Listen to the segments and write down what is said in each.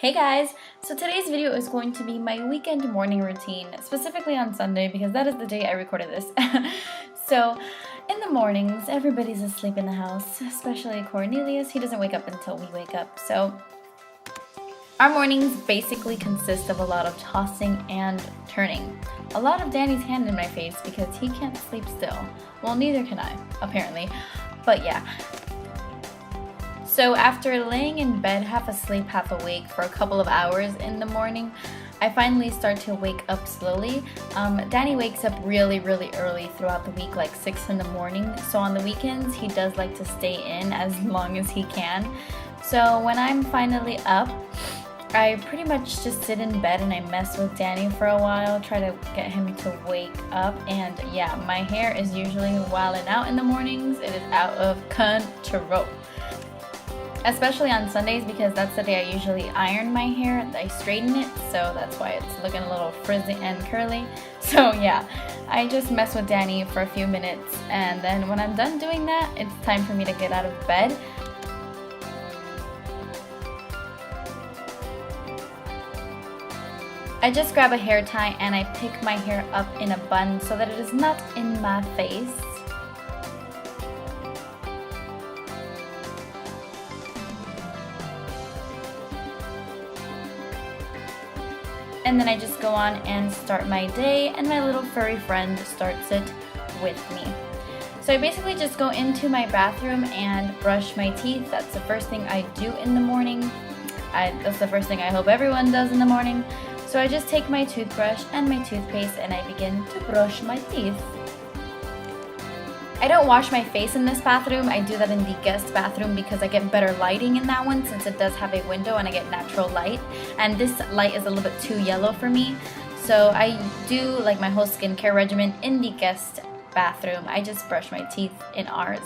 Hey guys! So today's video is going to be my weekend morning routine, specifically on Sunday because that is the day I recorded this. So in the mornings, everybody's asleep in the house, especially Cornelius. He doesn't wake up until we wake up. So our mornings basically consist of a lot of tossing and turning. A lot of Danny's hand in my face because he can't sleep still. Well, neither can I, apparently. But yeah. So after laying in bed half asleep, half awake for a couple of hours in the morning, I finally start to wake up slowly. Danny wakes up really early throughout the week, like 6 in the morning. So on the weekends, he does like to stay in as long as he can. So when I'm finally up, I pretty much just sit in bed and I mess with Danny for a while, try to get him to wake up. And yeah, my hair is usually wilding out in the mornings. It is out of control. Especially on Sundays because that's the day I usually iron my hair. I straighten it, so that's why it's looking a little frizzy and curly. So yeah, I just mess with Danny for a few minutes, and then when I'm done doing that, it's time for me to get out of bed. I just grab a hair tie and I pick my hair up in a bun so that it is not in my face. And then I just go on and start my day, and my little furry friend starts it with me. So I basically just go into my bathroom and brush my teeth. That's the first thing I do in the morning. That's the first thing I hope everyone does in the morning. So I just take my toothbrush and my toothpaste and I begin to brush my teeth. I don't wash my face in this bathroom. I do that in the guest bathroom because I get better lighting in that one since it does have a window and I get natural light. And this light is a little bit too yellow for me. So I do like my whole skincare regimen in the guest bathroom. I just brush my teeth in ours.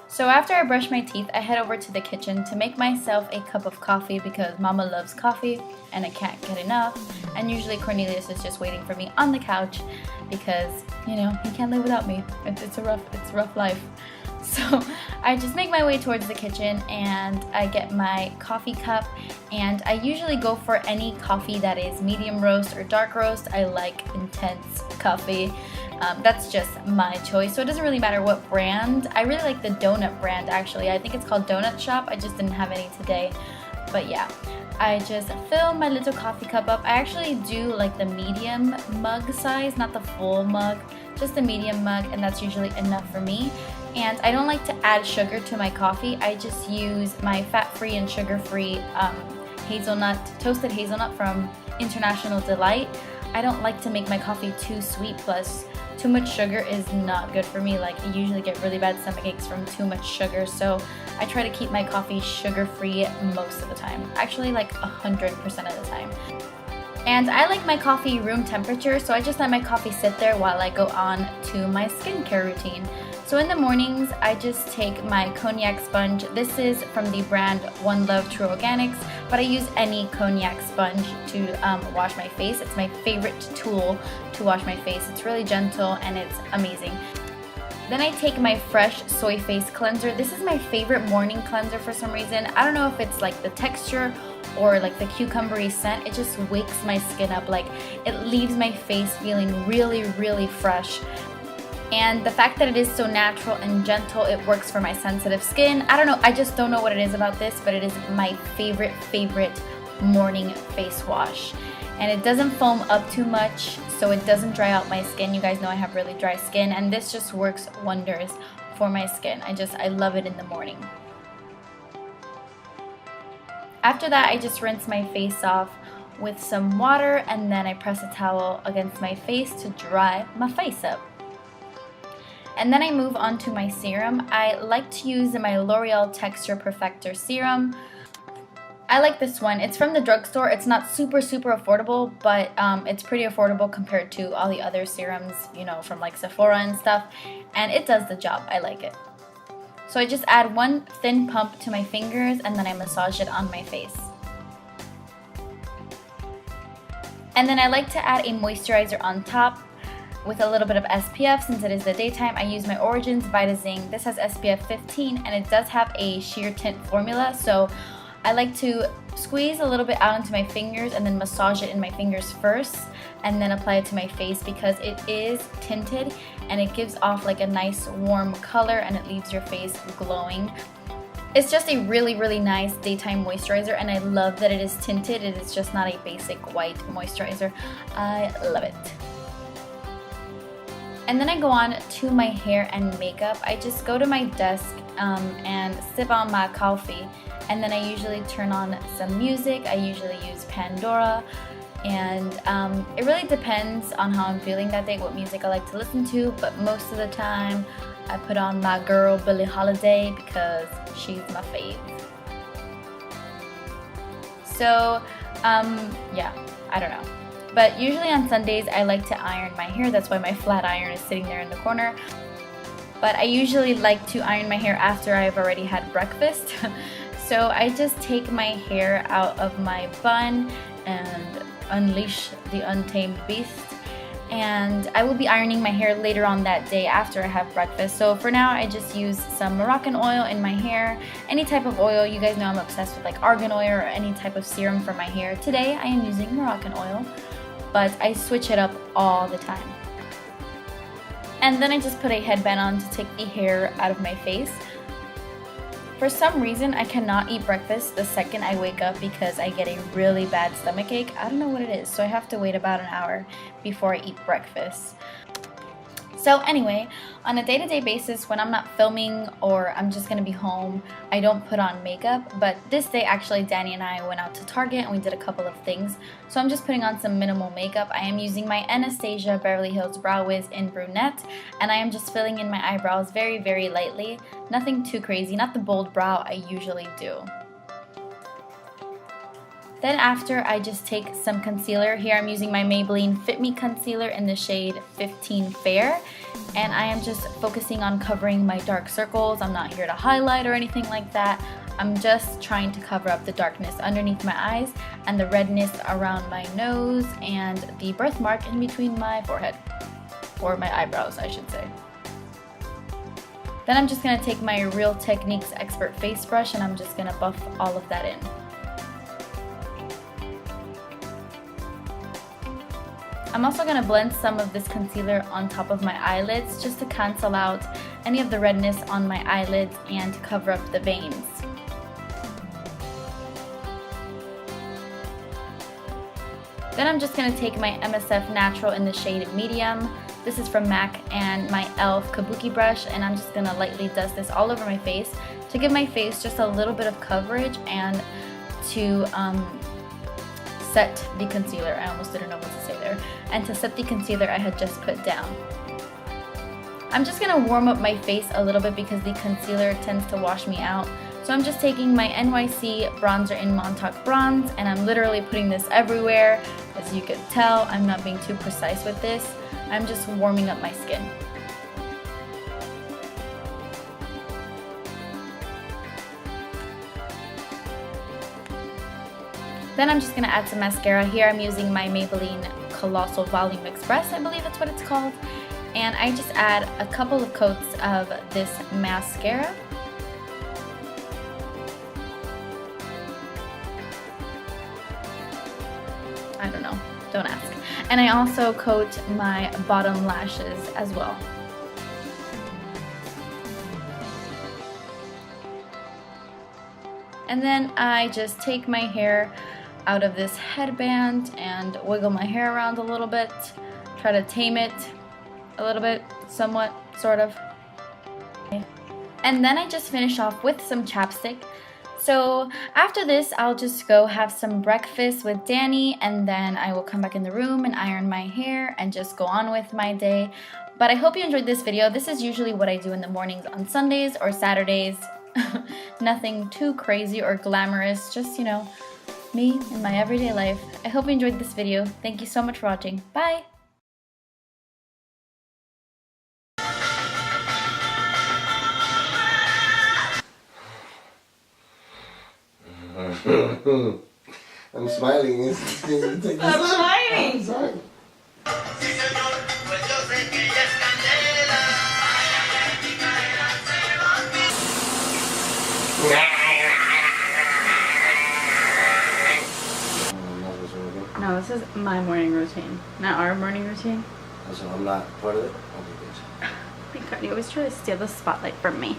So after I brush my teeth, I head over to the kitchen to make myself a cup of coffee because Mama loves coffee and I can't get enough. And usually Cornelius is just waiting for me on the couch because, you know, he can't live without me. It's a rough life. So I just make my way towards the kitchen and I get my coffee cup, and I usually go for any coffee that is medium roast or dark roast. I like intense coffee. That's just my choice, so it doesn't really matter what brand. I really like the donut brand actually. I think it's called Donut Shop. I just didn't have any today, but yeah. I just fill my little coffee cup up. I actually do like the medium mug size, not the full mug, just the medium mug, and that's usually enough for me. And I don't like to add sugar to my coffee. I just use my fat-free and sugar-free toasted hazelnut from International Delight. I don't like to make my coffee too sweet, plus too much sugar is not good for me. Like, I usually get really bad stomach aches from too much sugar, so I try to keep my coffee sugar-free most of the time. Actually, like 100% of the time. And I like my coffee room temperature, so I just let my coffee sit there while I go on to my skincare routine. So in the mornings, I just take my cognac sponge. This is from the brand One Love True Organics, but I use any cognac sponge to wash my face. It's my favorite tool to wash my face. It's really gentle and it's amazing. Then I take my Fresh Soy Face Cleanser. This is my favorite morning cleanser for some reason. I don't know if it's like the texture or like the cucumbery scent. It just wakes my skin up. Like, it leaves my face feeling really fresh. And the fact that it is so natural and gentle, it works for my sensitive skin. I don't know, I just don't know what it is about this, but it is my favorite morning face wash. And it doesn't foam up too much, so it doesn't dry out my skin. You guys know I have really dry skin, and this just works wonders for my skin. I love it in the morning. After that, I just rinse my face off with some water, and then I press a towel against my face to dry my face up. And then I move on to my serum. I like to use my L'Oreal Texture Perfector Serum. I like this one. It's from the drugstore. It's not super affordable, but it's pretty affordable compared to all the other serums, you know, from like Sephora and stuff. And it does the job. I like it. So I just add one thin pump to my fingers and then I massage it on my face. And then I like to add a moisturizer on top with a little bit of SPF. Since it is the daytime, I use my Origins Vitazing. This has SPF 15 and it does have a sheer tint formula, so I like to squeeze a little bit out into my fingers and then massage it in my fingers first and then apply it to my face because it is tinted and it gives off like a nice warm color and it leaves your face glowing. It's just a really nice daytime moisturizer and I love that it is tinted. It is just not a basic white moisturizer. I love it. And then I go on to my hair and makeup. I just go to my desk and sip on my coffee, and then I usually turn on some music. I usually use Pandora, and it really depends on how I'm feeling that day, what music I like to listen to, but most of the time I put on my girl Billie Holiday because she's my fave. So yeah, I don't know. But usually on Sundays I like to iron my hair. That's why my flat iron is sitting there in the corner. But I usually like to iron my hair after I've already had breakfast. So I just take my hair out of my bun and unleash the untamed beast. And I will be ironing my hair later on that day after I have breakfast. So for now I just use some Moroccan oil in my hair. Any type of oil. You guys know I'm obsessed with like argan oil or any type of serum for my hair. Today I am using Moroccan oil, but I switch it up all the time. And then I just put a headband on to take the hair out of my face. For some reason, I cannot eat breakfast the second I wake up because I get a really bad stomach ache. I don't know what it is, so I have to wait about an hour before I eat breakfast. So anyway, on a day-to-day basis, when I'm not filming or I'm just gonna be home, I don't put on makeup. But this day, actually, Danny and I went out to Target and we did a couple of things. So I'm just putting on some minimal makeup. I am using my Anastasia Beverly Hills Brow Wiz in brunette, and I am just filling in my eyebrows very lightly. Nothing too crazy, not the bold brow I usually do. Then after, I just take some concealer. Here I'm using my Maybelline Fit Me Concealer in the shade 15 Fair. And I am just focusing on covering my dark circles. I'm not here to highlight or anything like that. I'm just trying to cover up the darkness underneath my eyes and the redness around my nose and the birthmark in between my forehead. Or my eyebrows, I should say. Then I'm just going to take my Real Techniques Expert Face Brush and I'm just going to buff all of that in. I'm also going to blend some of this concealer on top of my eyelids just to cancel out any of the redness on my eyelids and to cover up the veins. Then I'm just going to take my MSF Natural in the shade Medium. This is from MAC, and my e.l.f. Kabuki brush, and I'm just going to lightly dust this all over my face to give my face just a little bit of coverage and to set the concealer. I almost didn't know what to say there. And to set the concealer I had just put down. I'm just going to warm up my face a little bit because the concealer tends to wash me out. So I'm just taking my NYC bronzer in Montauk Bronze and I'm literally putting this everywhere. As you can tell, I'm not being too precise with this. I'm just warming up my skin. Then I'm just going to add some mascara. Here I'm using my Maybelline Colossal Volume Express, I believe that's what it's called. And I just add a couple of coats of this mascara. I don't know, don't ask. And I also coat my bottom lashes as well. And then I just take my hair out of this headband and wiggle my hair around a little bit, try to tame it a little bit, somewhat, sort of. And then I just finish off with some chapstick. So after this, I'll just go have some breakfast with Danny, and then I will come back in the room and iron my hair and just go on with my day. But I hope you enjoyed this video. This is usually what I do in the mornings on Sundays or Saturdays. Nothing too crazy or glamorous, just, me in my everyday life. I hope you enjoyed this video. Thank you so much for watching. Bye! I'm smiling. I'm smiling. I'm sorry. No, this is my morning routine, not our morning routine. So I'm not part of it? You always try to steal the spotlight from me.